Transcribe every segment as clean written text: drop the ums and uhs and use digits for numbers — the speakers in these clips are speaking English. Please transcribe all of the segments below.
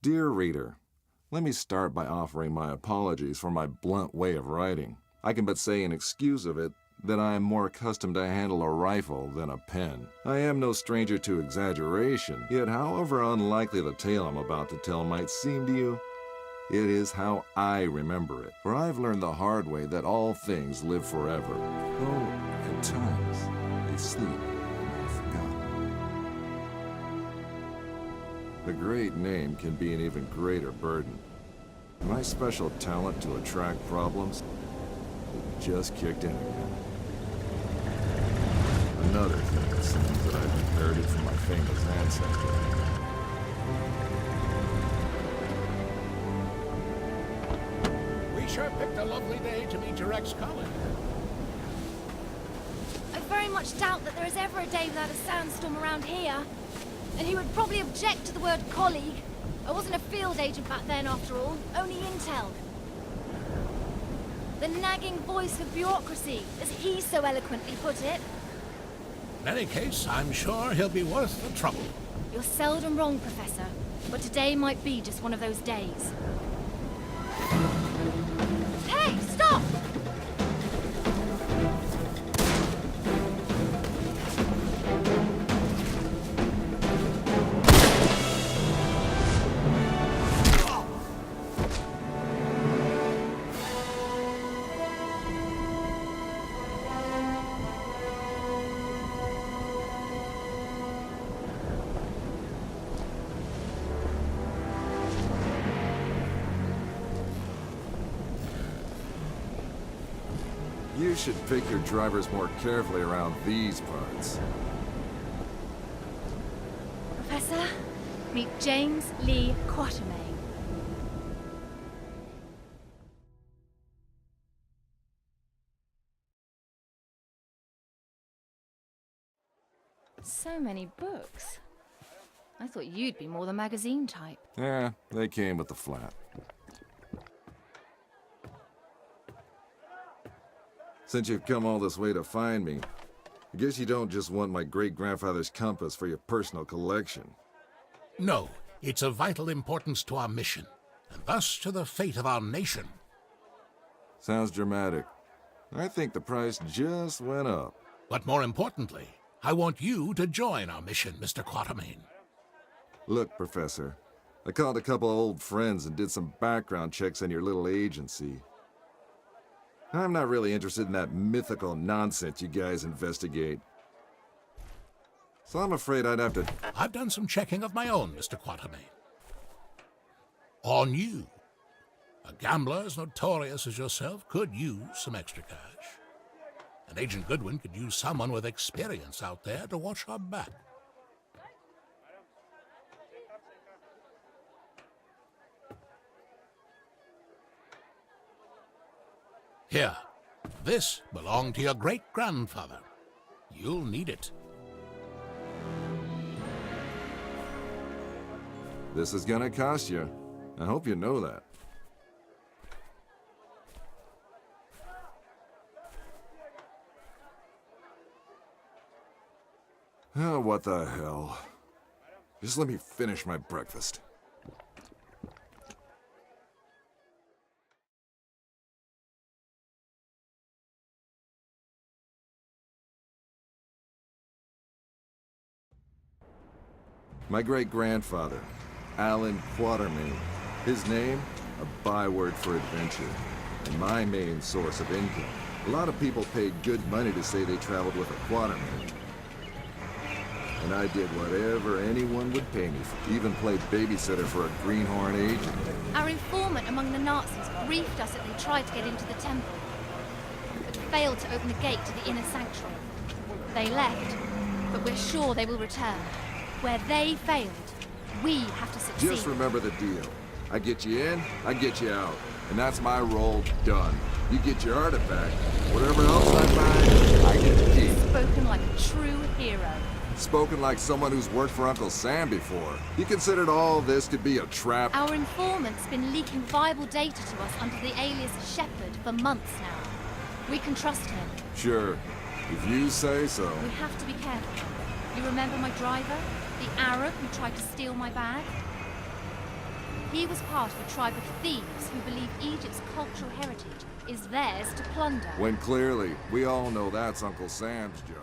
Dear reader, let me start by offering my apologies for my blunt way of writing. I can but say in excuse of it that I am more accustomed to handle a rifle than a pen. I am no stranger to exaggeration, yet however unlikely the tale I'm about to tell might seem to you, it is how I remember it. For I've learned the hard way that all things live forever. Oh, at times, they sleep and are forgotten. A great name can be an even greater burden. My special talent to attract problems just kicked in again. Another thing it seems that I've inherited from my famous ancestor. We sure picked a lovely day to meet your ex-colleague. I very much doubt that there is ever a day without a sandstorm around here. And he would probably object to the word colleague. I wasn't a field agent back then, after all, only intel. The nagging voice of bureaucracy, as he so eloquently put it. In any case, I'm sure he'll be worth the trouble. You're seldom wrong, Professor, but today might be just one of those days. Hey, stop! You should pick your drivers more carefully around these parts. Professor, meet James Lee Quatermain. So many books. I thought you'd be more the magazine type. Yeah, they came with the flat. Since you've come all this way to find me, I guess you don't just want my great-grandfather's compass for your personal collection. No, it's of vital importance to our mission, and thus to the fate of our nation. Sounds dramatic. I think the price just went up. But more importantly, I want you to join our mission, Mr. Quatermain. Look, Professor, I called a couple of old friends and did some background checks on your little agency. I'm not really interested in that mythical nonsense you guys investigate. So I'm afraid I'd have to... I've done some checking of my own, Mr. Quatermain. On you. A gambler as notorious as yourself could use some extra cash. And Agent Goodwin could use someone with experience out there to watch our back. Here, this belonged to your great-grandfather. You'll need it. This is gonna cost you. I hope you know that. Oh, what the hell. Just let me finish my breakfast. My great-grandfather, Alan Quatermain. His name, a byword for adventure, and my main source of income. A lot of people paid good money to say they traveled with a Quatermain. And I did whatever anyone would pay me for. Even played babysitter for a greenhorn agent. Our informant among the Nazis briefed us that they tried to get into the temple, but failed to open the gate to the inner sanctuary. They left, but we're sure they will return. Where they failed, we have to succeed. Just remember the deal. I get you in, I get you out. And that's my role done. You get your artifact. Whatever else I find, I get to keep. Spoken like a true hero. Spoken like someone who's worked for Uncle Sam before. You considered all this to be a trap? Our informant's been leaking viable data to us under the alias Shepherd for months now. We can trust him. Sure. If you say so. We have to be careful. You remember my driver? The Arab who tried to steal my bag? He was part of a tribe of thieves who believe Egypt's cultural heritage is theirs to plunder. When clearly, we all know that's Uncle Sam's job.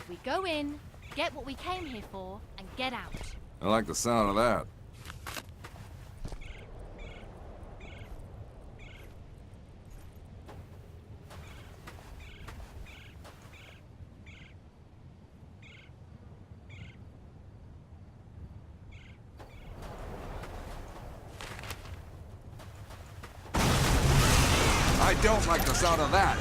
We go in, get what we came here for, and get out. I like the sound of that. I don't like the sound of that.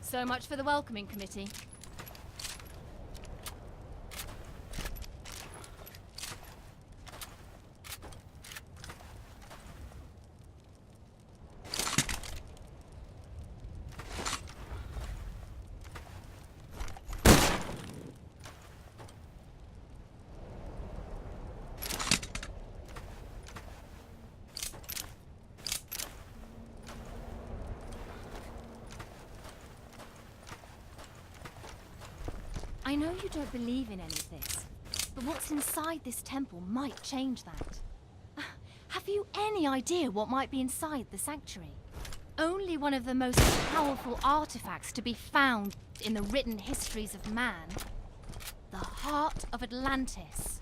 So much for the welcoming committee. I know you don't believe in any of this, but what's inside this temple might change that. Have you any idea what might be inside the sanctuary? Only one of the most powerful artifacts to be found in the written histories of man. The heart of Atlantis.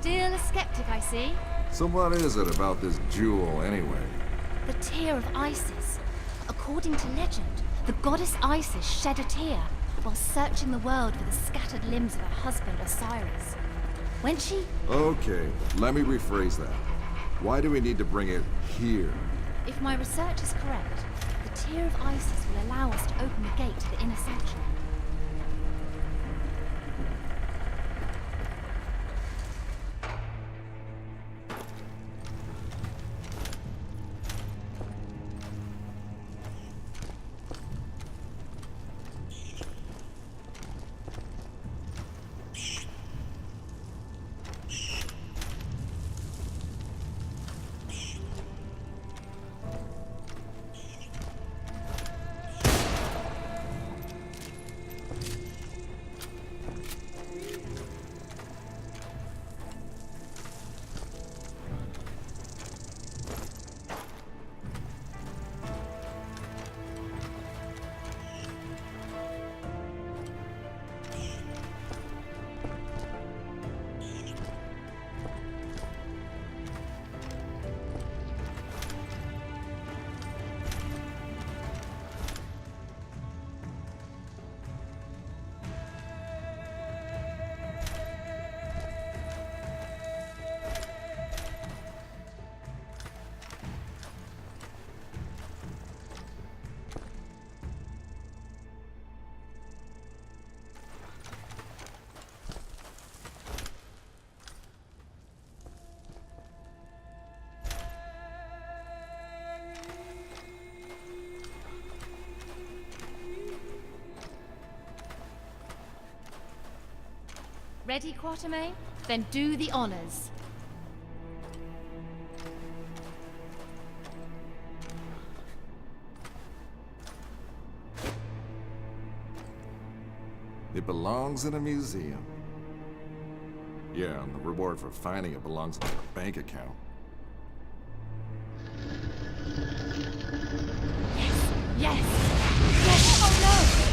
Still a skeptic, I see. So what is it about this jewel, anyway? The tear of Isis. According to legend, the goddess Isis shed a tear while searching the world for the scattered limbs of her husband Osiris. When she... Okay, let me rephrase that. Why do we need to bring it here? If my research is correct, the tear of Isis will allow us to open the gate to the inner sanctuary. Ready, Quatermain? Then do the honors. It belongs in a museum. Yeah, and the reward for finding it belongs in our bank account. Yes! Yes! Oh no!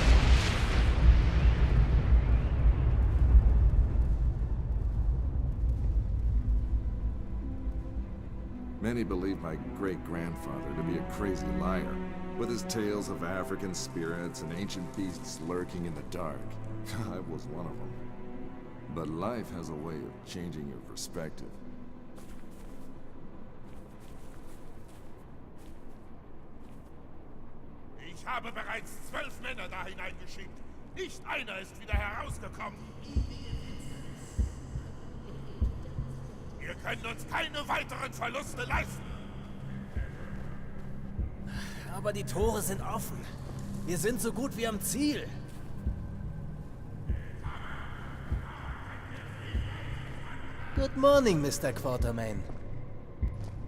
Many believe my great-grandfather to be a crazy liar, with his tales of African spirits and ancient beasts lurking in the dark. I was one of them. But life has a way of changing your perspective. Ich habe bereits 12 Männer da hineingeschickt. Nicht einer ist wieder herausgekommen. Wir können uns keine weiteren Verluste leisten. Aber die Tore sind offen. Wir sind so gut wie am Ziel. Good morning, Mr. Quatermain.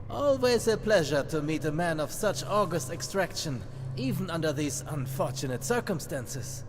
Always a pleasure to meet a man of such august extraction, even under these unfortunate circumstances.